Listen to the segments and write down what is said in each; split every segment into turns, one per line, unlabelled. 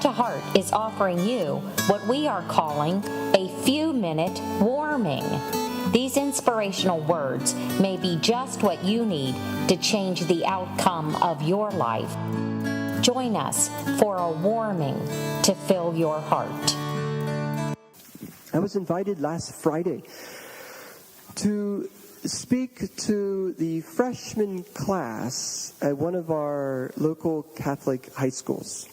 Heart to Heart is offering you what we are calling a few-minute warming. These inspirational words may be just what you need to change the outcome of your life. Join us for a warming to fill your heart.
I was invited last Friday to speak to the freshman class at one of our local Catholic high schools.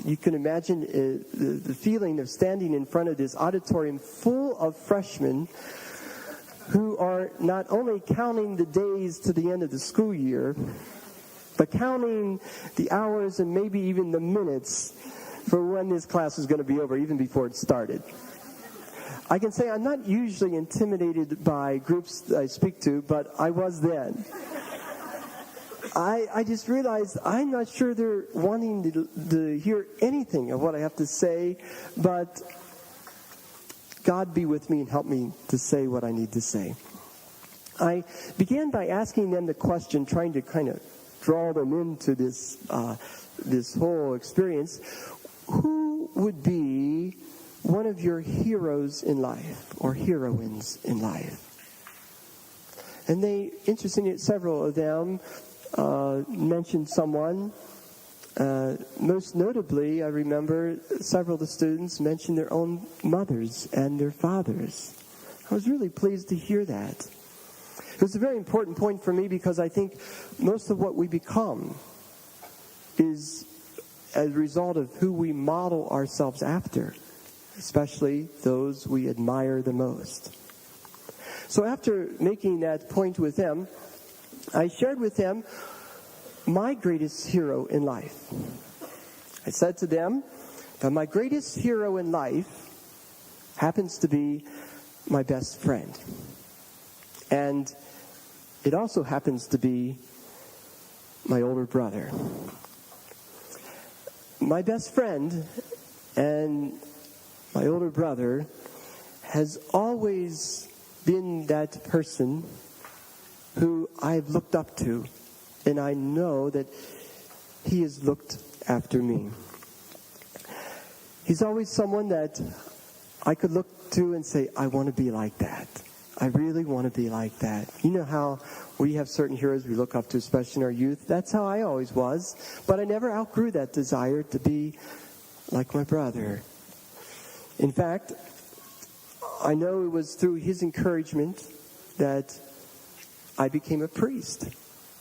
You can imagine the feeling of standing in front of this auditorium full of freshmen who are not only counting the days to the end of the school year, but counting the hours and maybe even the minutes for when this class is going to be over, even before it started. I can say I'm not usually intimidated by groups that I speak to, but I was then. I just realized I'm not sure they're wanting to hear anything of what I have to say, but God be with me and help me to say what I need to say. I began by asking them the question, trying to kind of draw them into this whole experience. Who would be one of your heroes in life or heroines in life? And they, interestingly, several of them mentioned someone. Most notably, I remember several of the students mentioned their own mothers and their fathers. I was really pleased to hear that. It was a very important point for me because I think most of what we become is as a result of who we model ourselves after, especially those we admire the most. So after making that point with them, I shared with them my greatest hero in life. I said to them that my greatest hero in life happens to be my best friend. And it also happens to be my older brother. My best friend and my older brother has always been that person who I've looked up to, and I know that he has looked after me. He's always someone that I could look to and say, I want to be like that. I really want to be like that. You know how we have certain heroes we look up to, especially in our youth? That's how I always was. But I never outgrew that desire to be like my brother. In fact, I know it was through his encouragement that I became a priest.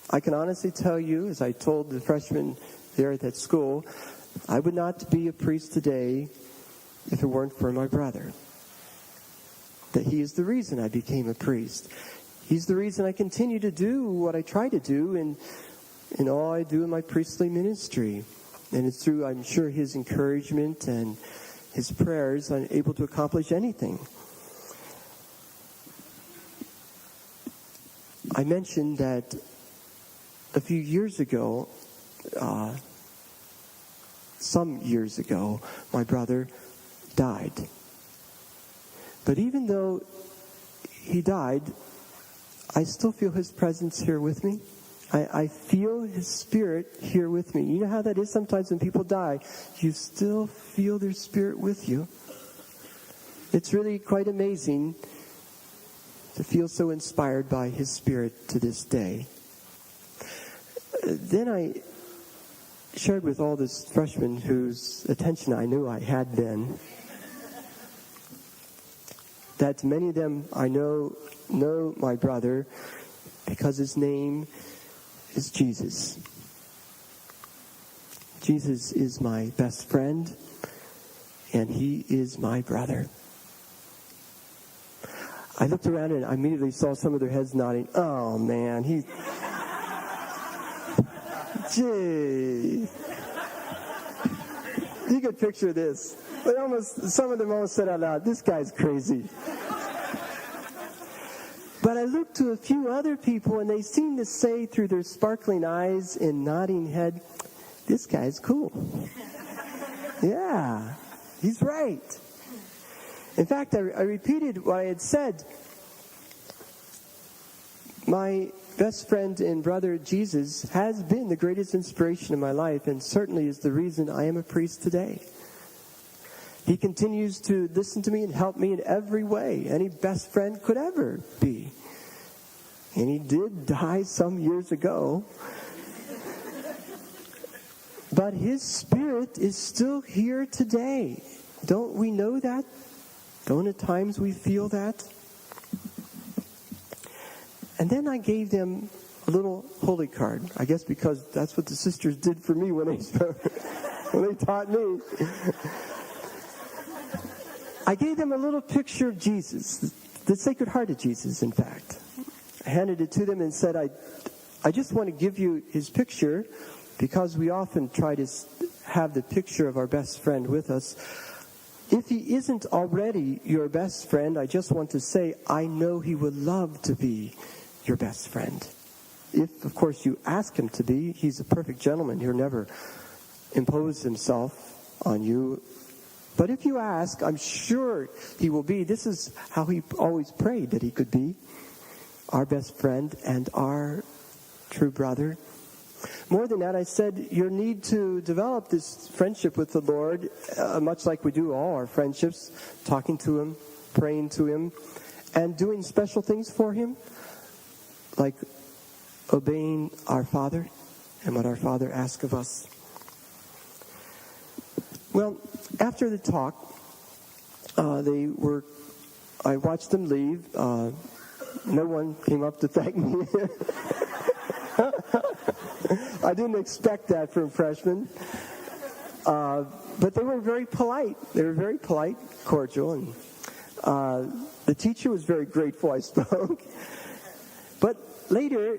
I can honestly tell you, as I told the freshmen there at that school, I would not be a priest today if it weren't for my brother. That he is the reason I became a priest. He's the reason I continue to do what I try to do in all I do in my priestly ministry. And it's through, I'm sure, his encouragement and his prayers I'm able to accomplish anything. I mentioned that a few years ago, some years ago, my brother died. But even though he died, I still feel his presence here with me. I feel his spirit here with me. You know how that is sometimes when people die? You still feel their spirit with you. It's really quite amazing to feel so inspired by his spirit to this day. Then I shared with all this freshmen whose attention I knew I had then, that many of them I know my brother because his name is Jesus. Jesus is my best friend, and he is my brother. I looked around and I immediately saw some of their heads nodding. Oh man, gee. You could picture this. Some of them almost said out loud, this guy's crazy. But I looked to a few other people, and they seemed to say through their sparkling eyes and nodding head, this guy's cool. Yeah, he's right. In fact, I repeated what I had said. My best friend and brother Jesus has been the greatest inspiration in my life, and certainly is the reason I am a priest today. He continues to listen to me and help me in every way any best friend could ever be. And he did die some years ago. But his spirit is still here today. Don't we know that? Don't at times we feel that? And then I gave them a little holy card. I guess because that's what the sisters did for me when they taught me. I gave them a little picture of Jesus, the Sacred Heart of Jesus, in fact. I handed it to them and said, I just want to give you his picture because we often try to have the picture of our best friend with us. If he isn't already your best friend, I just want to say, I know he would love to be your best friend. If, of course, you ask him to be, he's a perfect gentleman. He'll never impose himself on you. But if you ask, I'm sure he will be. This is how he always prayed, that he could be our best friend and our true brother. More than that, I said, you need to develop this friendship with the Lord, much like we do all our friendships, talking to him, praying to him, and doing special things for him, like obeying our Father and what our Father asks of us. Well, after the talk, I watched them leave. No one came up to thank me. I didn't expect that from freshmen. But they were very polite. They were very polite, cordial, and the teacher was very grateful I spoke. But later,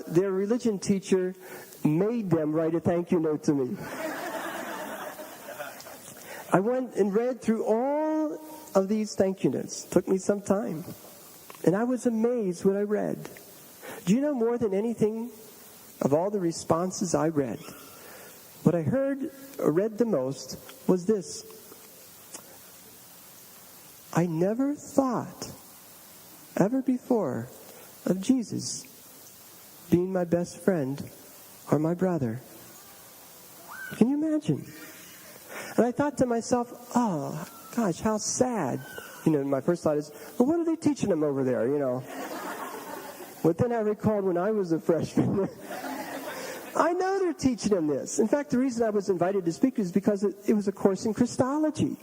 their religion teacher made them write a thank you note to me. I went and read through all of these thank you notes. It took me some time. And I was amazed when I read. Do you know, more than anything, of all the responses I read, what I heard or read the most was this: I never thought ever before of Jesus being my best friend or my brother. Can you imagine? And I thought to myself, oh, gosh, how sad. My first thought is, well, what are they teaching them over there, But then I recalled when I was a freshman, I know they're teaching them this. In fact, the reason I was invited to speak is because it was a course in Christology.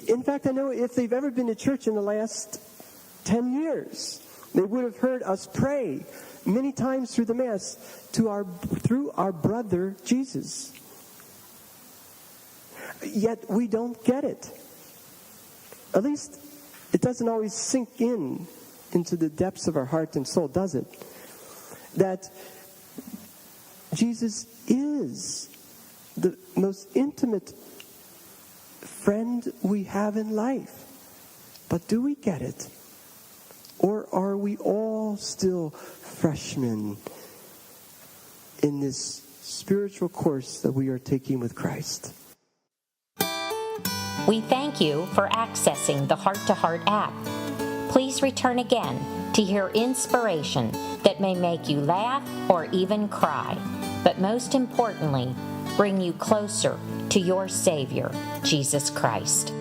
In fact, I know if they've ever been to church in the last 10 years, they would have heard us pray many times through the Mass through our brother Jesus. Yet we don't get it. At least it doesn't always sink into the depths of our heart and soul, does it? That Jesus is the most intimate friend we have in life. But do we get it? Or are we all still freshmen in this spiritual course that we are taking with Christ?
We thank you for accessing the Heart to Heart app. Please return again to hear inspiration that may make you laugh or even cry, but most importantly, bring you closer to your Savior, Jesus Christ.